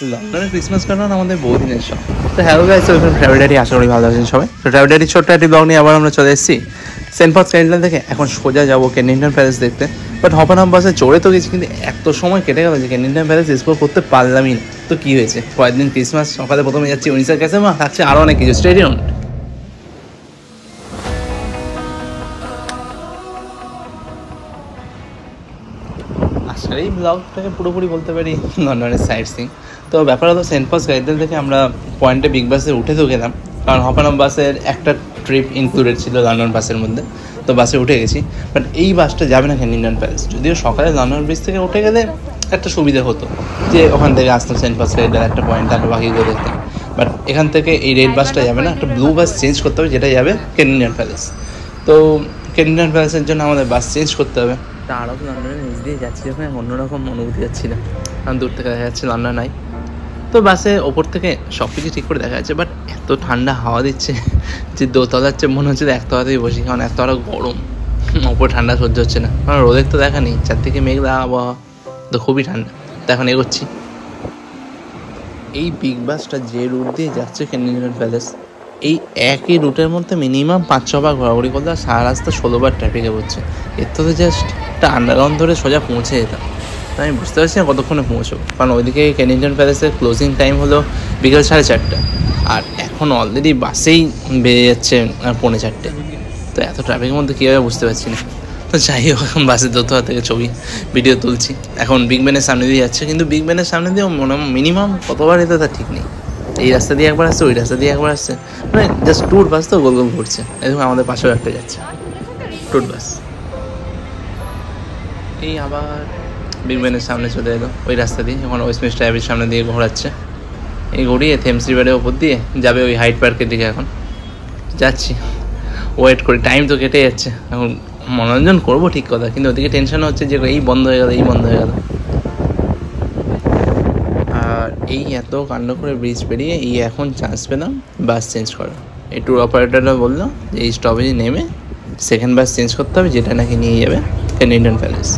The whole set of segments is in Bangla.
লন্ডনে ক্রিসমাস কাটানো আমাদের বহুদিনের শখ। তো hello guys, welcome to travel diary. আশা করি ভালো আছেন সবাই। তো ট্রাভেল ডায়েরির ছোট্ট একটি ব্লগ নিয়ে আবার আমরা চলে এসেছি সেন্ট পলস ক্যাথিড্রাল থেকে। এখন সোজা যাবো কেনিংটন প্যালেস দেখতে। বাট হপার হাফ বাসে চড়ে তো গেছি, কিন্তু এত সময় কেটে গেল যে কেনিংটন প্যালেস এক্সপ্লোর করতে পারলামই না। তো কী হয়েছে, কয়েকদিন ক্রিসমাস, সকালে প্রথমে যাচ্ছি উইন্ডসর ক্যাসেল, থাকছে আরও অনেক কিছু। Stay tuned. আজকের এই ব্লগটাকে পুরোপুরি বলতে পারি লন্ডনের সাইট সিং। তো ব্যাপার হলো সেন্ট পলস ক্যাথিড্রাল থেকে আমরা পয়েন্টে বিগ বাসে উঠে তো গেলাম, কারণ হপার হাফ বাসের একটা ট্রিপ ইনক্লুডেড ছিল লন্ডন বাসের মধ্যে। তো বাসে উঠে গেছি, বাট এই বাসটা যাবে না কেনিংটন প্যালেস। যদিও সকালে লন্ডন ব্রিজ থেকে উঠে গেলে একটা সুবিধা হতো যে ওখান থেকে আসতাম সেন্ট পলস ক্যাথিড্রাল একটা পয়েন্ট, তারপর বাকিগুলো দেখতাম। বাট এখান থেকে এই রেড বাসটা যাবে না, একটা ব্লু বাস চেঞ্জ করতে হবে, যেটা যাবে কেনিংটন প্যালেস। তো কেনিংটন প্যালেসের জন্য আমাদের বাস চেঞ্জ করতে হবে। আরও লন্ডনের নিচ দিয়ে যাচ্ছি যখন অন্যরকম অনুভূতি হচ্ছিল, কারণ দূর থেকে দেখা যাচ্ছে লন্ডন নাই। তো বাসে ওপর থেকে সব কিছু ঠিক করে দেখা যাচ্ছে, বাট এত ঠান্ডা হাওয়া দিচ্ছে যে দোতলার চেয়ে মনে হচ্ছে একতলাতেই বসি, কারণ এতটা গরম, ওপর ঠান্ডা সহ্য হচ্ছে না। কারণ রোদের তো দেখা নেই, চারদিকে মেঘলা আবহাওয়া, তো খুবই ঠান্ডা। তো এখন এগোচ্ছি। এই বিগ বাসটা যে রুট দিয়ে যাচ্ছে কেনিংটন প্যালেস, এই একই রুটের মধ্যে মিনিমাম 5-6 বার ঘোরাঘুরি করলে আর সারা রাস্তা 16 বার ট্রাফিকে পড়ছে। এর তো জাস্ট একটা আন্ডারগ্রাউন্ড ধরে সোজা পৌঁছে যেতাম। তো আমি বুঝতে পারছি না কতক্ষণে পৌঁছবো, কারণ ওইদিকে কেনিংটন প্যালেসের ক্লোজিং টাইম হলো বিকেল 4:30, আর এখন অলরেডি বাসেই বেড়ে যাচ্ছে 3:45। তো এত ট্রাফিকের মধ্যে কীভাবে বুঝতে পারছি না। তো যাই হোক, এখন বাসের দোতলা থেকে ভিডিও তুলছি। এখন বিগ বেনের সামনে দিয়ে যাচ্ছে, কিন্তু বিগ বেনের সামনে দিয়েও মিনিমাম কতবার যেতে তার ঠিক নেই। এই রাস্তা দিয়ে একবার আসছে, ওই রাস্তা দিয়ে একবার আসছে, মানে জাস্ট ট্যুর বাস তো গোল গোল ঘুরছে। এরকম আমাদের পাশেও একটা যাচ্ছে ট্যুর বাস। এই আবার বিগ বেনের সামনে চলে এলো ওই রাস্তা দিয়ে, এখন ওয়েস্টমিনিস্টার অ্যাবির সামনে দিয়ে ঘোরাচ্ছে। এই ঘুরিয়ে থেমস রিভারের ওপর দিয়ে যাবে ওই হাইড পার্কের দিকে। এখন যাচ্ছি, ওয়েট করি, টাইম তো কেটে যাচ্ছে। এখন মনোরঞ্জন করবো ঠিক কথা, কিন্তু ওদিকে টেনশন হচ্ছে যে এই বন্ধ হয়ে গেল, এই বন্ধ হয়ে গেল। আর এই এত কাণ্ড করে ব্রিজ পেরিয়ে এখন চান্স পেলাম বাস চেঞ্জ করার। এই ট্যুর অপারেটররা বললো যে এই স্টপেজে নেমে সেকেন্ড বাস চেঞ্জ করতে হবে, যেটা নাকি নিয়ে যাবে কেনিংটন প্যালেস।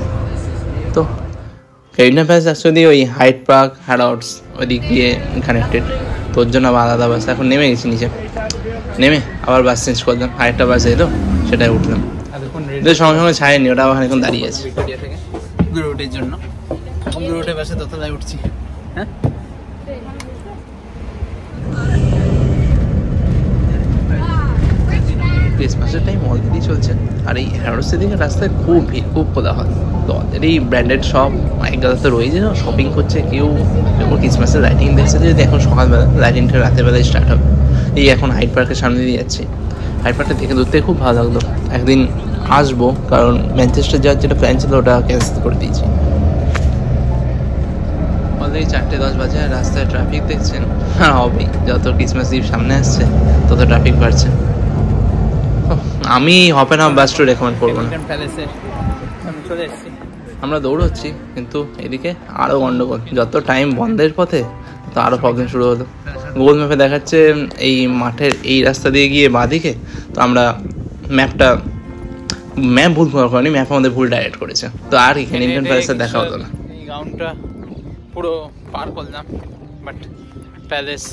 তো কেনিংটন প্যালেস অ্যাকচুয়ালি ওই হাইড পার্ক, হ্যারডস ওই দিক দিয়ে কানেক্টেড, তোর জন্য আবার আলাদা বাস। এখন নেমে গেছি নিচে, নেমে আবার বাস চেঞ্জ করলাম, আরেকটা বাস এলো, সেটাই উঠলাম। সঙ্গে সঙ্গে ছাড়েনি, ওটা আবার এখন দাঁড়িয়ে আছে থেকে দূরে রুটের জন্য। এখন দূরে রুটে বাসে দোতলায় উঠছি। হ্যাঁ, ক্রিসমাসের টাইম অলরেডি চলছে, আর এই হ্যারোসের দিকে রাস্তায় খুব ভিড়, খুব কোলাহল। তো অলরেডি ব্র্যান্ডেড শপ এক গাদাতে রয়েছে, শপিং করছে কেউ, ক্রিসমাসের লাইটিং দেখছে। যদি এখন সকালবেলা, লাইটিংটা রাতের বেলায় স্টার্ট হবে। এই এখন হাইড পার্কের সামনে দিয়ে যাচ্ছি। হাইড পার্কটা দেখে দূর থেকে খুব ভালো লাগলো। একদিন আসবো, কারণ ম্যানচেস্টার যাওয়ার যেটা প্ল্যান ছিল ওটা ক্যান্সেল করে দিয়েছি। অলরেডি 4:10 বাজে, আর রাস্তায় ট্রাফিক দেখছেন। হ্যাঁ হবেই, যত ক্রিসমাস ইভ সামনে আসছে তত ট্রাফিক বাড়ছে। আমি hop on half bus to recommend করবো না। আমরা দৌড়চ্ছি, কিন্তু এদিকে আরও গন্ডগোল। যত টাইম বন্ধের পথে তো আরও প্রবলেম শুরু হলো। গুগল ম্যাপে দেখাচ্ছে এই মাঠের এই রাস্তা দিয়ে গিয়ে বাঁদিকে। তো আমরা ম্যাপ ভুল করিনি, ম্যাপ আমাদের ভুল ডাইরেক্ট করেছে। তো আর কি কেনিংটন প্যালেসের দেখা হতো না। এই গ্রাউন্ডটা পুরো পার করলাম, বাট প্যালেস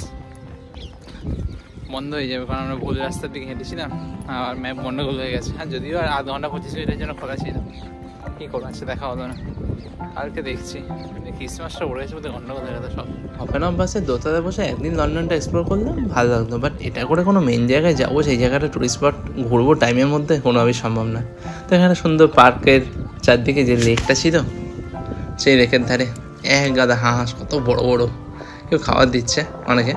বন্ধ হয়ে যাবে, কারণ আমরা ভুল রাস্তার দিকে হেঁটেছিলাম আর ম্যাপ গন্ডগোল হয়ে গেছে। আর যদিও আর 1/2 ঘন্টা 25 মিনিটের জন্য খোলা ছিল, কী করবো, আছে দেখা হলো না। কালকে দেখছি ক্রিসমাসটা পড়ে গেছে, বলতে গন্ডগোল হয়ে গেছে সব। হপেন হাফ বাসে দোতলায় বসে একদিন লন্ডনটা এক্সপ্লোর করলাম, ভালো লাগতো। বাট এটা করে কোনো মেন জায়গায় যাবো, সেই জায়গাটা টুরিস্ট স্পট ঘুরবো টাইমের মধ্যে কোনোভাবেই সম্ভব না। তো এখানে সুন্দর পার্কের চারদিকে যে লেকটা ছিল, সেই লেকের ধারে এক গাদা হাঁস, কত বড় বড়, কেউ খাবার দিচ্ছে অনেকে।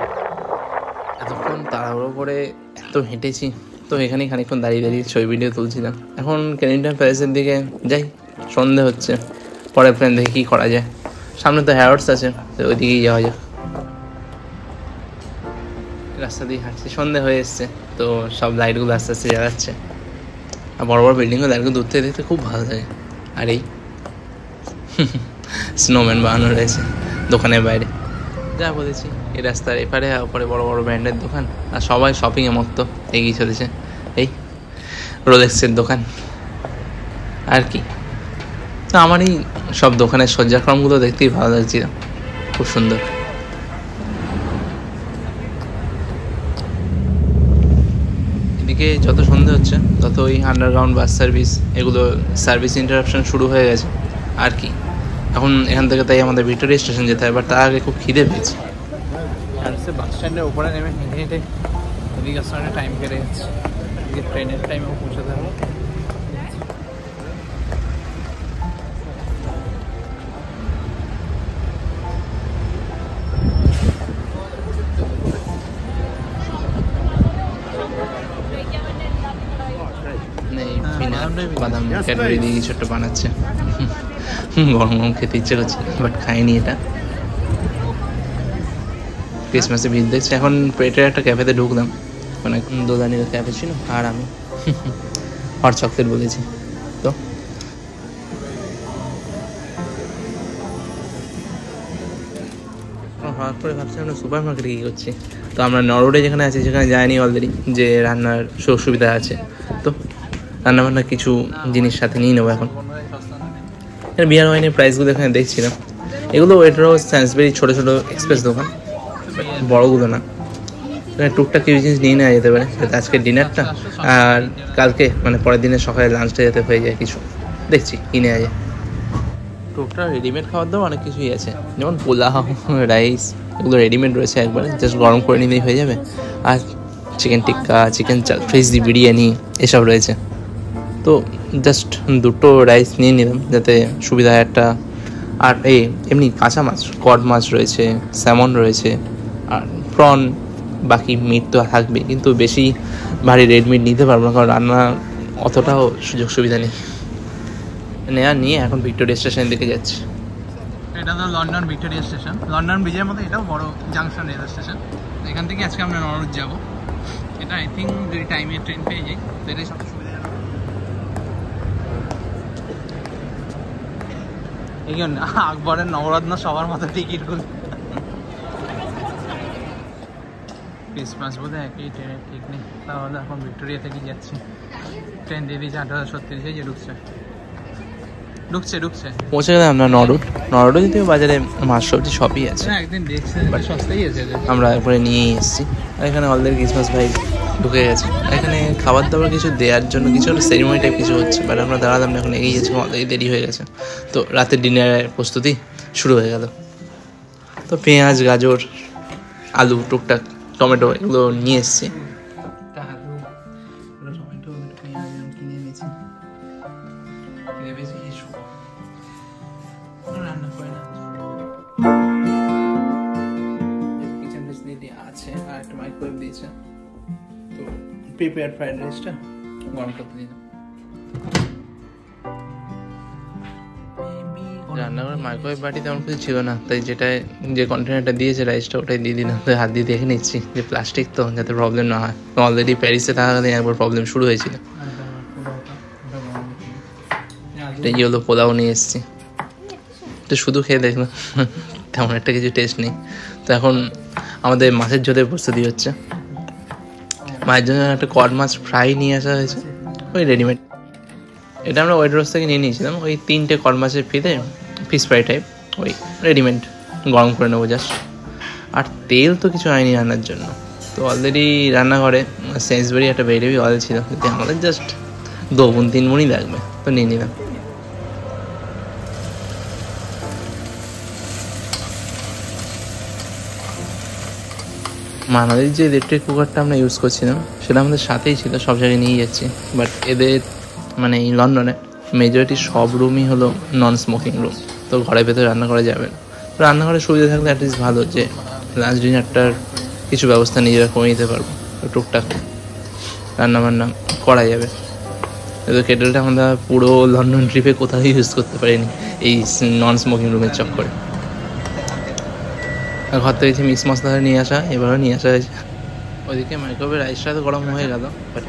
এতক্ষণ তাড়াহুড়ো করে এত হেঁটেছি, তো এখানেই খানিকক্ষণ দাঁড়িয়ে দাঁড়িয়ে ছবি ভিডিও তুলছিলাম। এখন কেনিংটন প্যালেসের দিকে যাই, সন্ধে হচ্ছে, পরে প্ল্যান দেখে কী করা যায়। সামনে তো হ্যারডস আছে, তো ওই দিকেই যাওয়া যাক। রাস্তা দিয়ে হাঁটছি, সন্ধে হয়ে এসছে, তো সব লাইটগুলো আস্তে আস্তে জ্বালাচ্ছে, আর বড় বড় বিল্ডিংগুলো লাইটগুলো দূর থেকে দেখতে খুব ভালো লাগে। আর এই স্নোম্যান বানানো রয়েছে দোকানের বাইরে। যা বলেছি, এই রাস্তার এপারে ওপরে বড় বড় ব্র্যান্ডের দোকান, আর সবাই শপিংয়ে মতো এগিয়ে চলেছে। এই রোলেক্সের দোকান, আর কি। তো আমার এই সব দোকানের সজ্জাক্রমগুলো দেখতেই ভালো লাগছিল, খুব সুন্দর। থেকে যত সন্ধে হচ্ছে তত ওই আন্ডারগ্রাউন্ড বাস সার্ভিস এগুলো সার্ভিস ইন্টারাপশন শুরু হয়ে গেছে আর কি। এখন এখান থেকে তাই আমাদের ভিক্টোরিয়া স্টেশন যেতে হয়, বাট তার আগে খুব খিদে পেয়েছে। আর হচ্ছে বাস স্ট্যান্ডের উপরে নেমে হেঁটে হেঁটে এদিকে আসতে টাইম কেটে যাচ্ছে, এদিকে ট্রেনের টাইমেও পৌঁছাতে হবে। বাদাম ক্যাডবেরি দিয়ে কিছু একটা বানাচ্ছে, গরম গরম খেতে ইচ্ছে করছে, বাট খাইনি এটা। ক্রিসমাসে ভিড় দেখছি। এখন পেটের একটা ক্যাফেতে ঢুকলাম, মানে দোদানির ক্যাফে ছিল, আর আমি হট চকলেট বলেছি। তো হঠাৎ করে ভাবছি আমরা সুপার মার্কেটে কী করছি। তো আমরা নরওয়ে যেখানে আছি সেখানে যাইনি অলরেডি, যে রান্নার সুযোগ সুবিধা আছে, তো রান্নাবান্নার কিছু জিনিস সাথে নিয়ে নেবো। এখন বিয়ার ওয়াইনের প্রাইসগুলো এখানে দেখছিলাম, এগুলো ওয়েটারও স্যান্সবেরি ছোটো ছোটো এক্সপ্রেস দোকান, বড়োগুলো না। এখানে টুকটাক কিছু জিনিস নিয়ে নেওয়া যেতে পারে, যাতে আজকে ডিনারটা আর কালকে মানে পরের দিনের সকালে লাঞ্চটা যাতে হয়ে যায়। কিছু দেখছি কি নেওয়া যায়। টুকটাক রেডিমেড খাবার দাবার অনেক কিছুই আছে, যেমন পোলাও, রাইস, এগুলো রেডিমেড রয়েছে, একবারে জাস্ট গরম করে নিলেই হয়ে যাবে। আর চিকেন টিক্কা, চিকেন ফ্রিজি বিরিয়ানি এসব রয়েছে। তো জাস্ট দুটো রাইস নিয়ে নিলাম যাতে সুবিধা হয় একটা। আর এমনি কাঁচা মাছ, কড মাছ রয়েছে, স্যামন রয়েছে, আর প্রন, বাকি মিট তো থাকবে, কিন্তু বেশি ভারী রেড মিট নিতে পারবো না, কারণ রান্না অতটাও সুযোগ সুবিধা নেই। নিয়ে এখন ভিক্টোরিয়া স্টেশনের দিকে যাচ্ছি। এটা তো লন্ডন ভিক্টোরিয়া স্টেশন, লন্ডন ব্রিজের মতো এটাও বড় জাংশন রেলওয়ে স্টেশন। এখান থেকে আজকে আমরা নরউইচ যাবো। এটা আই থিঙ্ক যদি টাইমে ট্রেন পেয়ে যাই তো এটাই সবচেয়ে সুবিধা। এই আকবরের নবরত্ন সবার মাথায় টিকিটগুলো। ক্রিসমাস বোধহয় একই ট্রেনের ঠিক নেই, তাহলে এখন ভিক্টোরিয়া থেকে যাচ্ছি। ট্রেন দিয়ে দিয়েছে 8:36 যে ঢুকছে। পৌঁছে গেলাম আমরা নরউইচ যদিও বাজারে মাছ সবজি সবই আছে, একদিন দেখছি সস্তাই আছে, আমরা একবারে নিয়েই এসেছি। এখানে অলরেডি ক্রিসমাস ভাই ঢুকে গেছে। এখানে খাবার দাবার কিছু দেওয়ার জন্য কিছু সেরিমনি টাইপ কিছু হচ্ছে, বাট আমরা দাঁড়ালাম না, এখন এগিয়ে যাচ্ছি, অলরেডি দেরি হয়ে গেছে। তো রাতের ডিনারের প্রস্তুতি শুরু হয়ে গেল। তো পেঁয়াজ, গাজর, আলু, টুকটাক টমেটো এগুলো নিয়ে এসেছি। তো প্রিপেয়ার ফ্রাইড রাইসটা গরম করতে দিলাম। রান্নাঘরের মাইক্রোওয়েভ বাটি তেমন কিছু ছিল না, তাই যে কন্টেনারটা দিয়েছে রাইসটা ওটাই দিয়ে দিলাম। তাই হাত দিয়ে দেখে নিচ্ছি যে প্লাস্টিক তো, যাতে প্রবলেম না হয়। অলরেডি প্যারিসে থাকাকালীন একবার প্রবলেম শুরু হয়েছিল। এই হলো পোলাও নিয়ে এসেছি, তো শুধু খেয়ে দেখলাম তেমন একটা কিছু টেস্ট নেই। তো এখন আমাদের মাছের ঝোলের প্রস্তুতি হচ্ছে। মায়ের জন্য একটা কড মাছ ফ্রাই নিয়ে আসা হয়েছে, ওই রেডিমেড। এটা আমরা ওয়েট রোজ থেকে নিয়ে নিয়েছিলাম, ওই 3টে কড মাছের ফিশ ফ্রাই টাইপ, ওই রেডিমেড গরম করে নেবো জাস্ট। আর তেল তো কিছু হয়নি রান্নার জন্য। তো অলরেডি রান্নাঘরে সেন্সবেরি একটা বেরিয়ে অয়েল ছিল, কিন্তু আমাদের জাস্ট 2-3 গুণই লাগবে, তো নিয়ে নিলাম। মানালির যে ইলেকট্রিক কুকারটা আমরা ইউজ করছিলাম সেটা আমাদের সাথেই ছিল, সব জায়গায় নিয়ে যাচ্ছি। বাট এদের মানে এই লন্ডনে মেজরিটি সব রুমই হলো নন স্মোকিং রুম, তো ঘরের ভেতরে রান্না করা যাবে না। রান্নাঘরের সুবিধা থাকলে অ্যাটলিস্ট ভালো, যে লাঞ্চ ডিনারটার কিছু ব্যবস্থা নিজেরা করে নিতে পারবো, টুকটাক রান্নাবান্না করা যাবে। তো কেটেলটা আমরা পুরো লন্ডন ট্রিপে কোথাও ইউজ করতে পারিনি এই নন স্মোকিং রুমের চক্করে। ঘর থেকে মিক্স মশলা নিয়ে আসা, এবারও নিয়ে আসা হয়েছে। ওইদিকে মাইক্রোওয়েভ রাইসটা তো গরম হয়ে গেল, বাট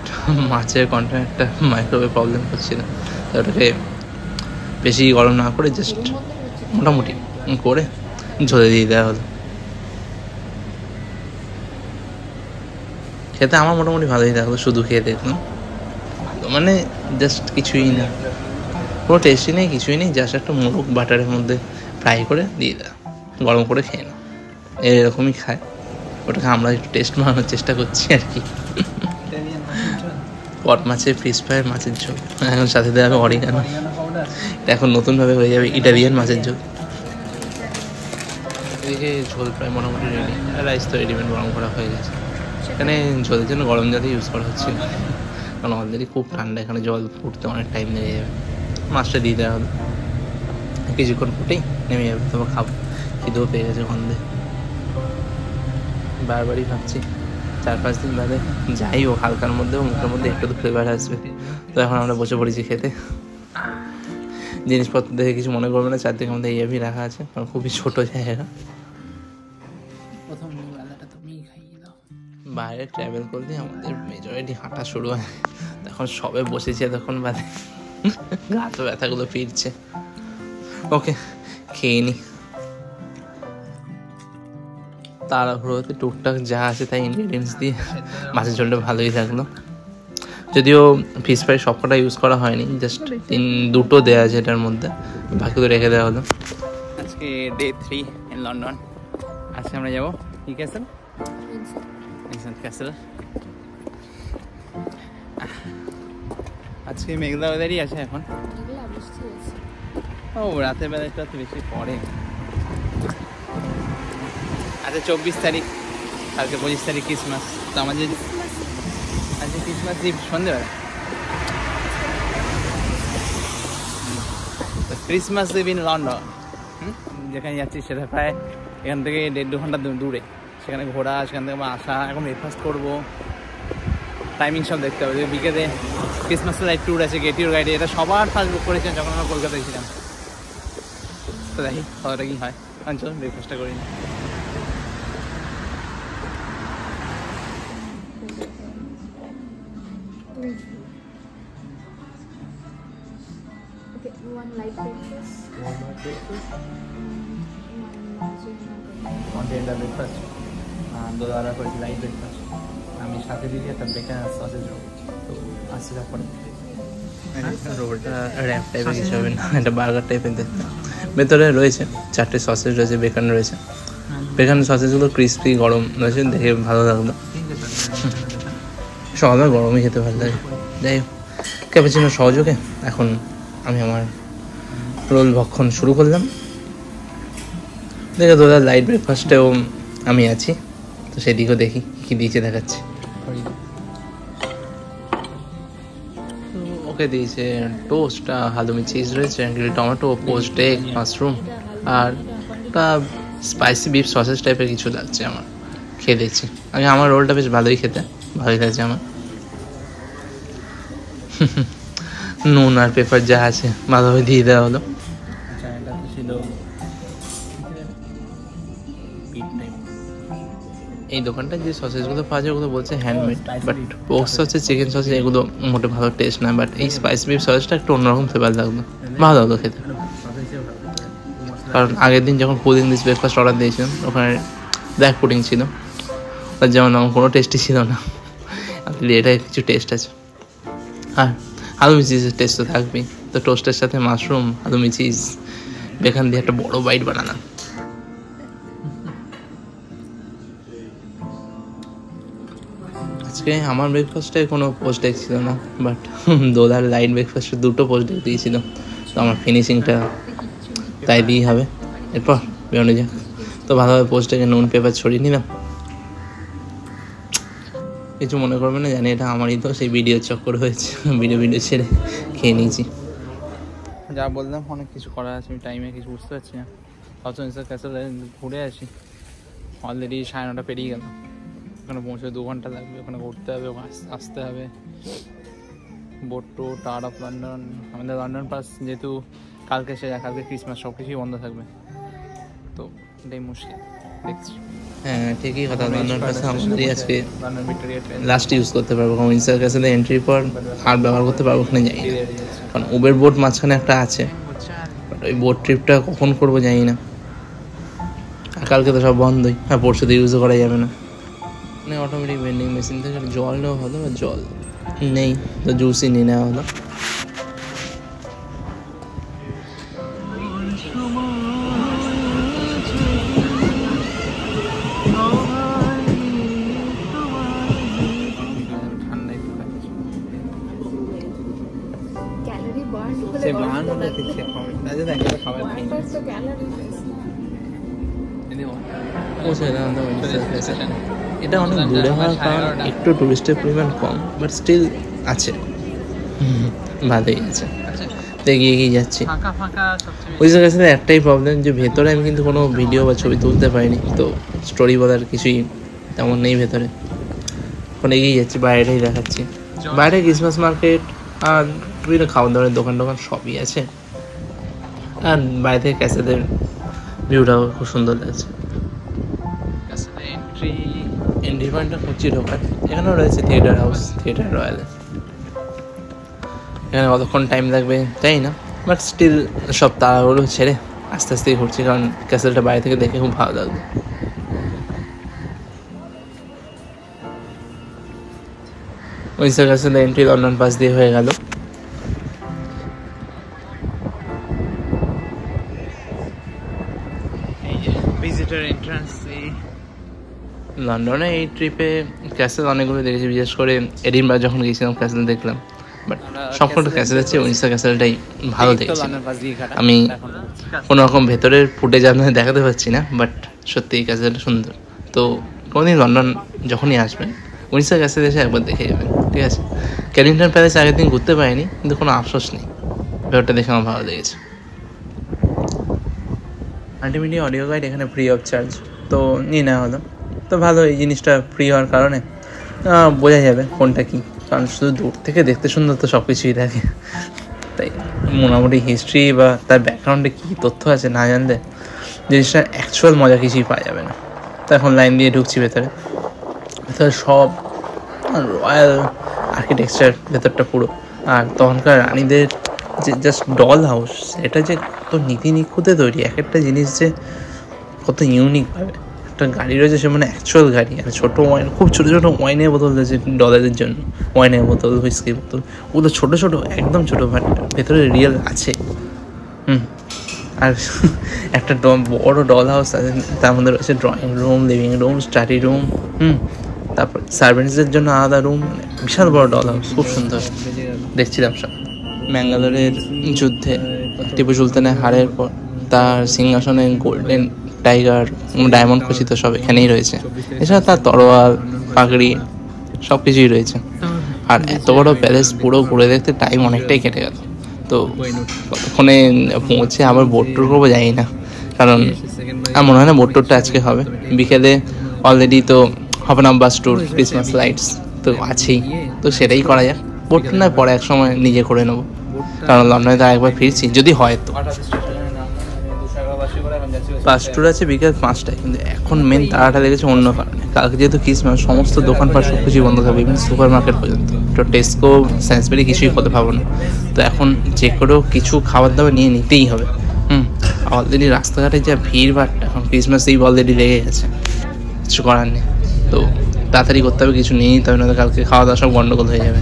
মাছের কন্টেনারটা মাইক্রোওয়েভ প্রবলেম করছিল, তো ওটাকে বেশি গরম না করে জাস্ট মোটামুটি করে ঝোলে দিয়ে দেওয়া হলো। খেতে আমার মোটামুটি ভালোই লাগলো, শুধু খেয়ে দেখলাম। মানে জাস্ট কিছুই না, কোনো টেস্টই নেই, কিছুই নেই, জাস্ট একটা মোরগ বাটারের মধ্যে ফ্রাই করে দিয়ে দেওয়া, গরম করে খেয়ে নাও। এরকমই খায়, ওটাকে আমরা একটু টেস্ট বানানোর চেষ্টা করছি আর কি। পট মাছের ফিশ ফ্রাই মাছের ঝোল, এখন সাথে দেওয়া হবে অরিগানো। এটা এখন নতুনভাবে হয়ে যাবে ইটালিয়ান মাছের ঝোল। এদিকে ঝোল প্রায় মোটামুটি রেডি, রাইস তো রেডিমেড গরম করা হয়ে গেছে। এখানে ঝোলের জন্য গরম জলই ইউজ করা হচ্ছিল, কারণ অলরেডি খুব ঠান্ডা, এখানে জল ফুটতে অনেক টাইম লেগে যাবে। মাছটা দিয়ে দেওয়া হবে, কিছুক্ষণ ফুটেই নেমে যাবে। তোমার খাবো, খিদেও পেয়ে গেছে গন্ধে। বারবারই ভাবছি 4-5 দিন বাদে যাই হোক হালকার মধ্যেও মুখের মধ্যে একটু তো ফ্লেভার আসবে। তো এখন আমরা বসে পড়েছি খেতে। জিনিসপত্র দেখে কিছু মনে করবে না, চারদিকে আমাদের এইভাবে রাখা আছে, কারণ খুবই ছোট জায়গা। প্রথম বেলাটা তুমি খাইয়ে দাও। বাইরে ট্রাভেল করলে আমাদের মেজরিটি হাঁটা শুরু হয়, তখন সবে বসেছি এতক্ষণ বাদে গা তো ব্যথাগুলো ফিরছে। ওকে, খেয়ে নি। তাড়াহুড়োতে টুকটাক যা আছে তাই ইনগ্রিডিয়েন্টস দিয়ে মাছের ঝোলটা ভালোই থাকলো। যদিও ফিশ ফ্রাই সবকটা ইউজ করা হয়নি, জাস্ট 2টো দেওয়া আছে এটার মধ্যে, বাকিগুলো রেখে দেওয়া হলো। আজকে ডে 3 ইন লন্ডন। আজকে আমরা যাবো কি ক্যাসেল, ক্যাসেল। আজকে মেঘলা ওয়েদারই আছে এখন। ও রাতের বেলাটা তো বেশি পড়ে। আচ্ছা 24 তারিখ, কালকে 25 তারিখ ক্রিসমাস। তো আমাদের আজকে ক্রিসমাস ইভ সন্ধ্যেবেলা, ক্রিসমাস ইভ ইন লন্ডন। যেখানে যাচ্ছি সেটা প্রায় এখান থেকে 1.5-2 ঘন্টা দূরে। সেখানে ঘোরা, সেখান থেকে আসা, এখন ব্রেকফাস্ট করবো, টাইমিং সব দেখতে হবে। বিকেলে ক্রিসমাস লাইট ট্যুর আছে, গেটিওর গাইডে, এটা সবার ফার্স্ট বুক করেছেন যখন আমরা কলকাতায় ছিলাম। তো দেখি কতটা কি হয়। চল ব্রেকফাস্টটা করি না। One light breakfast. Continental breakfast, দোলারা করেছি লাইট ব্রেকফাস্ট। আমি সাথে দিদি একটা বেকার সসেজ রোল। তো আসছি তারপরে রোলটা র্যাপ টাইপের কিছু হবে না, এটা বার্গার টাইপের দেখতে। ভেতরে রয়েছে 4টে সসেজ রয়েছে, বেকান রয়েছে। বেকান সসেজগুলো ক্রিস্পি গরম রয়েছে, দেখে ভালো লাগলো। সকালে গরমই খেতে ভালো লাগে। যাই হোক, ক্যাপাচিনো সহযোগে এখন আমি আমার রোল ভক্ষণ শুরু করলাম। দেখে তোদের লাইট ব্রেকফাস্টেও আমি আছি, তো সেদিকেও দেখি কী দিয়েছে দেখাচ্ছি। তো ওকে দিয়েছে টোস্ট, হালুমি চিজ রয়েছে, grill tomato, poached egg, mushroom, আর একটা স্পাইসি বিফ সসেজ টাইপের কিছু লাগছে আমার। খেয়ে দেখছি আমি, আমার রোলটা বেশ ভালোই খেতে, ভালোই লাগছে আমার। নুন আর পেপার যা আছে ভালোভাবে দিয়ে দেওয়া হলো। এই দোকানটায় যে সসেজগুলো পাওয়া যায় ওগুলো বলছে হ্যান্ডমেড, বাট পোস্ট হচ্ছে চিকেন সসেজ, এগুলো মোটে ভালো টেস্ট নয়। বাট এই স্পাইসি বিফ সসেজটা একটু অন্যরকম ফ্লেভার লাগলো, ভালো লাগলো খেতে। কারণ আগের দিন যখন ফুল ইংলিশ ব্রেকফাস্ট অর্ডার দিয়েছিলাম ওখানে ব্ল্যাক পুডিং ছিল, তার যেমন আমার কোনো টেস্টই ছিল না। আসলে এটাই কিছু টেস্ট আছে। আর হালুমি চিজের টেস্ট তো থাকবেই। তো টোস্টের সাথে মাশরুম, হালুমি চিজ, বেকান দিয়ে একটা বড় বাইট বানালাম। আজকে আমার ব্রেকফাস্টে কোনো পোস্ট ডেক ছিল না, বাট দোলার লাইট ব্রেকফাস্টে 2টো পোস্ট ডেক দিয়েছিল। তো আমার ফিনিশিংটা তাই দিয়েই হবে। এরপর বেরোনো যাক। তো ভালোভাবে পোস্ট ডেকে নুন পেপার ছড়িয়ে নিলাম। কিছু মনে করবে না, জানি এটা আমারই তো সেই ভিডিওর চক্কর হয়েছে, ভিডিও ছেড়ে খেয়ে নিয়েছি। যা বললাম অনেক কিছু করার আছে, আমি টাইমে কিছু বুঝতে পারছি না। ভাবছিলাম ক্যাসেলে ঘুরে আসি, অলরেডি 9:30 পেরিয়ে গেল। ওখানে পৌঁছে 2 ঘন্টা লাগবে, ওখানে ঘুরতে হবে, আসতে হবে। Boat tote out of London, আমাদের লন্ডন পাস যেহেতু কালকে কালকে ক্রিসমাস, সব কিছুই বন্ধ থাকবে, তো এটাই মুশকিল দেখছি। হ্যাঁ ঠিকই কথা, লন্ডন পাস আমাদেরই আজকে লাস্ট ইউজ করতে পারবো, কারণ উইন্ডসর ক্যাসেলে এন্ট্রির পর আর ব্যবহার করতে পারবো ওখানে যাই না। কারণ উবের বোট মাঝখানে একটা আছে, বাট ওই বোট ট্রিপটা কখন করবো জানি না। আর কালকে তো সব বন্ধই, হ্যাঁ পরশু তো ইউজও করা যাবে না। মানে অটোমেটিক ভেন্ডিং মেশিন থেকে জল নেওয়া হলো, বা জল নেই তো জুসই নিয়ে নেওয়া হলো। এটা অনেক দূরে হওয়ার কারণ একটু টুরিস্টের পরিমাণ কম, বাট স্টিল আছে, ভালোই আছে। এগিয়ে এগিয়ে যাচ্ছি। ওই জায়গার সাথে একটাই প্রবলেম যে ভেতরে আমি কিন্তু কোনো ভিডিও বা ছবি তুলতে পারিনি, তো স্টোরি বলার কিছুই তেমন নেই ভেতরে। এখন এগিয়ে যাচ্ছি, বাইরেটাই দেখাচ্ছি। বাইরে ক্রিসমাস মার্কেট আর বিভিন্ন খাবার দাবারের দোকান সবই আছে, আর বাইরে থেকে ক্যাসেলের ভিউটাও খুব সুন্দর লাগছে। এন্ট্রি পয়েন্টটা খুঁজছি ঢোকার। এখানেও রয়েছে থিয়েটার হাউস, থিয়েটার রয়্যাল। এখানে কতক্ষণ টাইম লাগবে জানি না, বাট স্টিল সব তাড়াহুড়ো ছেড়ে আস্তে আস্তেই ঘুরছি, কারণ ক্যাসেলটা বাইরে থেকে দেখে খুব ভালো লাগবে। উইন্ডসর ক্যাসেলের এন্ট্রি লন্ডন পাস দিয়ে হয়ে গেল। লন্ডনে এই ট্রিপে ক্যাসেল অনেকগুলো দেখেছি, বিশেষ করে এডিনবার্গ যখন গিয়েছিলাম ক্যাসেল দেখলাম, বাট সবকটা ক্যাসেলের চেয়ে উইন্ডসর ক্যাসেলটাই ভালো দেখেছি। আমি কোনো রকম ভেতরের ফুটেজ আপনাদের দেখাতে পারছি না, বাট সত্যি এই ক্যাসেলটা সুন্দর। তো কোনোদিন লন্ডন যখনই আসবেন উইন্ডসর ক্যাসেল এসে একবার দেখে যাবেন, ঠিক আছে? ক্যানিংটন প্যালেস আগের দিন ঘুরতে পারিনি, কিন্তু কোনো আফসোস নেই, ব্যাপারটা দেখে আমার ভালো লেগেছে। আলটিমেটলি অডিও গাইড এখানে ফ্রি অফ চার্জ, তো নিয়ে নেওয়া হলো। তো ভালো, এই জিনিসটা ফ্রি হওয়ার কারণে বোঝা যাবে কোনটা কী, কারণ শুধু দূর থেকে দেখতে সুন্দর তো সব কিছুই থাকে, তাই মোটামুটি হিস্ট্রি বা তার ব্যাকগ্রাউন্ডে কী তথ্য আছে না জানলে জিনিসটা অ্যাকচুয়াল মজা কিছুই পাওয়া যাবে না। তো এখন লাইন দিয়ে ঢুকছি ভেতরে। ভেতরে সব রয়্যাল আর্কিটেকচার ভেতরটা পুরো, আর তখনকার রানীদের যে জাস্ট ডল হাউস, এটা যে কত নীতি নিখুঁতে তৈরি, এক একটা জিনিস যে কত ইউনিকভাবে। একটা গাড়ি রয়েছে, সে মানে অ্যাকচুয়াল গাড়ি, আর ছোটো ওয়াইন, খুব ছোটো ছোটো ওয়াইনের বোতল রয়েছে ডলারের জন্য, ওয়াইনের বোতল, হুইস্কির বোতল, ওগুলো ছোটো ছোটো, একদম ছোটো, বাট ভেতরে রিয়েল আছে। আর একটা বড় ডল হাউস আছে, তার মধ্যে রয়েছে drawing room, living room, study room, তারপর সার্ভেন্টসদের জন্য আলাদা রুম, বিশাল বড় ডল হাউস, খুব সুন্দর দেখছিলাম সব। ম্যাঙ্গালোরের যুদ্ধে টিপু সুলতানের হারের পর তার সিংহাসনে গোল্ডেন টাইগার, ডায়মন্ড খচিত সব এখানেই রয়েছে। এছাড়া তার তরোয়াল, পাগড়ি সব কিছুই রয়েছে। আর এত বড় প্যালেস পুরো ঘুরে দেখতে টাইম অনেকটাই কেটে গেল। তো কতক্ষণে পৌঁছে আবার বোট ট্যুর করবো জানি না, কারণ আমার মনে হয় না বোট ট্যুরটা আজকে হবে। বিকেলে অলরেডি তো হবে না বাস ট্যুর, ক্রিসমাস লাইটস তো আছেই, তো সেটাই করা যাক। বোট ট্যুর নয় পরে এক সময় নিজে করে নেবো, কারণ লন্ডনে তো একবার ফিরছি, যদি হয় তো। বাস ট্যুর আছে বিকেল 5টায়, কিন্তু এখন মেন তাড়াটা লেগেছে অন্য কারণে। কালকে যেহেতু ক্রিসমাস, সমস্ত দোকানপাট সব কিছুই বন্ধ থাকবে, ইভেন সুপার মার্কেট পর্যন্ত। তো টেস্কো, স্যান্সবেরি কিছুই করতে পারবো না। তো এখন যে করেও কিছু খাবার দাবার নিয়ে নিতেই হবে। অলরেডি রাস্তাঘাটে যা ভিড়ভাড়টা, এখন ক্রিসমাস ইভ অলরেডি লেগে গেছে, কিছু করার নেই। তো তাড়াতাড়ি করতে হবে, কিছু নিয়ে নিতে হবে, না কালকে খাওয়া দাওয়া সব গন্ডগোল হয়ে যাবে।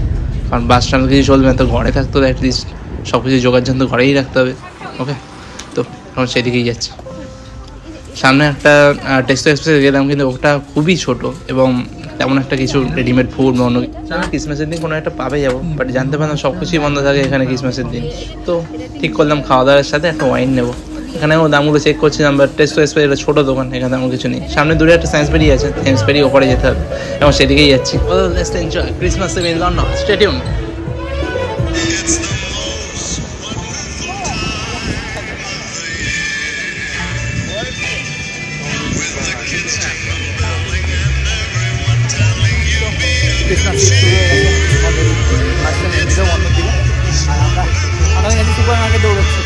কারণ বাস স্ট্যান্ড কিছু চলবে না, তো ঘরে থাকতে হবে অ্যাটলিস্ট, সব কিছু জোগাড় যন্ত্র ঘরেই রাখতে হবে। ওকে, তো এখন সেদিকেই যাচ্ছি। সামনে একটা টেক্সটো এক্সপ্রেসে গেলাম, কিন্তু ওটা খুবই ছোট এবং তেমন একটা কিছু রেডিমেড ফুড বা অন্য ক্রিসমাসের দিন কোনো একটা পাবে যাবো, বাট জানতে পারলাম সব কিছুই বন্ধ থাকে এখানে ক্রিসমাসের দিন। তো ঠিক করলাম খাওয়া দাওয়ার সাথে একটা ওয়াইন নেবো। এখানে আমার দামগুলো চেক করছিলাম, বাট টেক্সটো এক্সপ্রেস একটা ছোটো দোকান, এখানে তেমন কিছু নেই। সামনে দূরে একটা স্যান্সবেরি আছে, স্যান্সবেরি ওপরে যেতে হবে, এবং সেদিকেই যাচ্ছি। Let's enjoy Christmas Eve in London, stay tuned. Supermarket দৌড়াচ্ছি।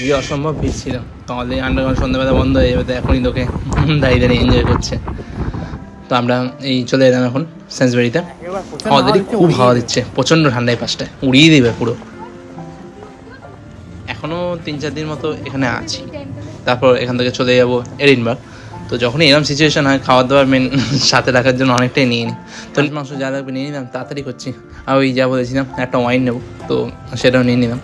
যে অসম্ভব ভিড় ছিল, অলরেডি আন্ডারগ্রাউন্ড সন্ধ্যাবেলা বন্ধ হয়ে যাবে, তো এখনই তোকে দাঁড়িয়ে দাঁড়িয়ে এনজয় করছে। তো আমরা এই চলে এলাম এখন স্যান্সবেরিতে। আমাদেরই খুব হাওয়া দিচ্ছে, প্রচণ্ড ঠান্ডায় পাশটায় উড়িয়ে দিবে পুরো। এখনও 3-4 দিন মতো এখানে আছি, তারপর এখান থেকে চলে যাবো এডিনবার্গ। তো যখনই এরকম সিচুয়েশন হয় খাবার দাবার মেন সাথে রাখার জন্য অনেকটাই নিয়ে নিই। তো মাংস যা লাগবে নিয়ে নিলাম, তাড়াতাড়ি করছি। আর ওই যা বলেছিলাম একটা ওয়াইন নেবো, তো সেটাও নিয়ে নিলাম।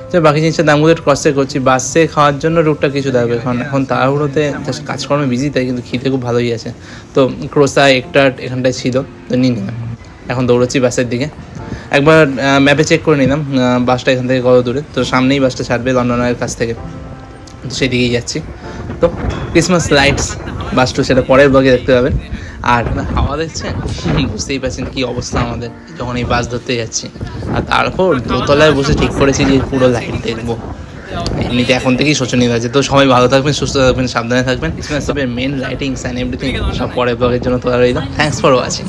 তো বাকি জিনিসের দামগুলো একটু কষ্টে করছি, বাসে খাওয়ার জন্য রুটটা কিছু লাগবে, কারণ এখন তাড়াহুড়োতে কাজকর্মে বিজি, তাই কিন্তু খিদে খুব ভালোই আছে। তো ক্রোসা একটার্ট এখানটায় ছিল, তো নিয়ে নিলাম। এখন দৌড়চ্ছি বাসের দিকে। একবার ম্যাপে চেক করে নিলাম বাসটা এখান থেকে কত দূরে। তো সামনেই বাসটা ছাড়বে লন্ডনের কাছ থেকে, তো সেদিকেই যাচ্ছি। তো ক্রিসমাস লাইটস বাস টু সেটা পরের ব্লগে দেখতে পাবেন। আর হাওয়া দেখছেন, বুঝতেই পারছেন কী অবস্থা আমাদের যখন এই বাস ধরতে যাচ্ছি। আর তারপর দোতলায় বসে ঠিক করেছি যে পুরো লাইট দেখবো। এমনিতে এখন থেকেই শোচনীয় আছে। তো সবাই ভালো থাকবেন, সুস্থ থাকবেন, সাবধানে থাকবেন। Christmas main lightings and everything সব পরের ব্লগের জন্য তোলা রইল। Thanks for watching.